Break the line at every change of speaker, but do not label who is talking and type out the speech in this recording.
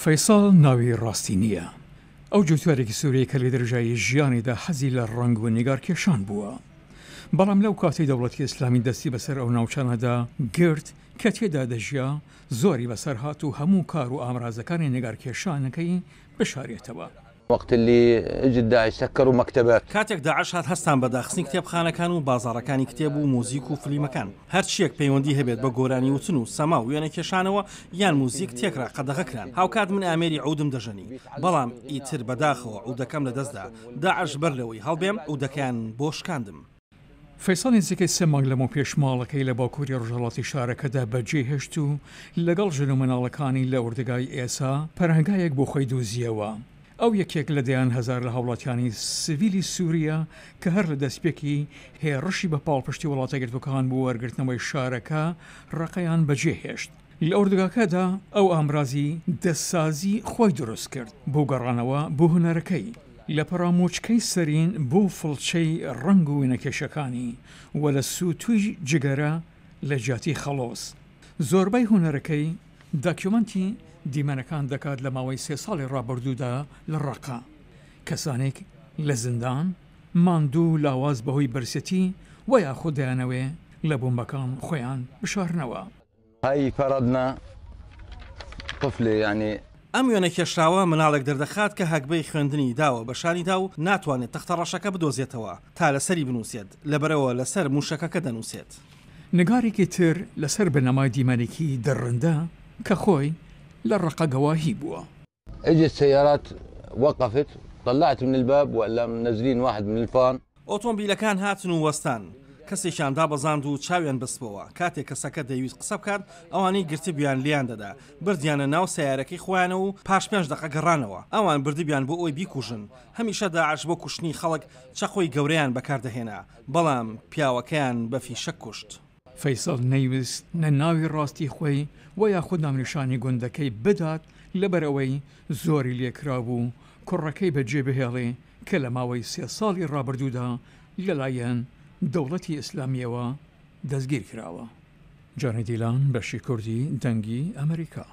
فەیساڵ ناوی ڕاستی نییە. ئەو جوتوارێکی سوورەیە کە لە دەرەجای ژیانیدا حەزی لە ڕنگ و نیگارکێشان بووە. بەڵام لەو کاتەی دەوڵەتی ئیسلامی دەستی بەسەر ئەو ناوچانەدا گرت کە تێدا دەژیا زۆری بەسەر هات و هەموو کار و ئامرازەکانی نیگارکێشانەکەی بشارێتەوە.
وقت اللي اجى داعش سكروا مكتبات
کاتێک داعش هات هەستان بە داخستنی کتێبخانەکان و بازاڕەکانی کتێب و موزیک و فلیمەکان هەرچیەک پەیوەندی هەبێت بە گۆرانی وتن و سەما و وێنەکێشانەوە یان موزیک تێکرا قەدەغەکران. هاوکات من ئامێری عودم دەژەنی، بەڵام ئیتر بەداخەوە عودەکەم لە دەستدا داعش بەر لەوەی هەڵبێم عودەکەیان بۆ شکاندم.
فەیساڵ نزیکەی 3 مانگ لەمەوە پێش ماڵەکەی لە باکووری ڕۆژهەڵاتی شارەکەدا بەجێهێشت و لەگەڵ ژن و مناڵەکانی لە وردەگای ئێسا پەرهەنگایەک بۆ خۆی دۆزیەوە. ئەو یەکێک لە دەیان هەزار لە هاوڵاتیانی سڤیلی سووریا کە هەر لە دەستپێکی هێڕشی بە پاڵپشتی وڵاتە گرتوەکان بۆ وەرگرتنەوەی شارەکە ڕقەیان بەجێهێشت. لە ئوردوگاکەدا ئەو ئامرازی دەستسازی خۆی دروست کرد بۆ گەڕانەوە بۆ هونەرەکەی لە پەرامۆچکەی سەرین بۆ فڵچەی ڕنگ و وینەکێشەکانی و لە سووتوی جگەرە لە جاتی خەڵۆز. زۆربەی هونەرەکەی داکیومنتی دیمەنەکان دەکات لە ماوەی 3 ساڵی ڕابردوودا لە ڕقا. کەسانێک لە زیندان ماندوو لاواز بەهۆی برسەتی و یاخود دەیانەوێ لە بۆمبەکان خۆیان بشارنەوە.
هاي فرضنا طفلة يعني
ئەم وێنەکێشراوە مناڵێک دەردەخات کە هەکبەی خوێندنی داوە بە شانیدا و ناتوانێت تەختە ڕەشەکە بدۆزێتەوە تا لەسەری بنووسێت، لەبەرەوە لەسەر موشەکەکە دەنووسێت.
نگارێکی تر لەسەر بنەمای دیمەنێکی دەڕندە کە خۆی لە ڕقە گەواهی بووە.
اجت سيارات وقفت طلعت من الباب ولا منزلين واحد من الفان.
ئۆتۆمبیلەکان هاتن و وەستان، کەسێکیان دابەزاند و چاویان بەستبەوە. کاتێک کەسەکە دەیویست قسە بکات ئەوانەی گرتبیان لیان دەدا، بردیانە ناو سیارەکەی خۆیانە و پاش 5 دقە گەڕانەوە. ئەوان بردبیان بۆ ئەوی بیکوژن. هەمیشە داعش بۆ کوشتنی خەڵک چەخۆی گەورەیان بەکاردەهێنا، بەڵام پیاوەکەیان بە فیشەک کوشت.
فەیساڵ نەیویست نە ناوی ڕاستی خۆی و یاخود نامنیشانی گوندەکەی بدات لەبەرەوەی زۆری لێکرا بوو کوڕەکەی بەجێ بهێڵێ کە لە ماوەی 3 ساڵی ڕابردوودا لەلایەن دەوڵەتی ئیسلامیەوە دەستگیر کراوە. جانی دیلان بەشی کوردی دەنگی ئەمریکا.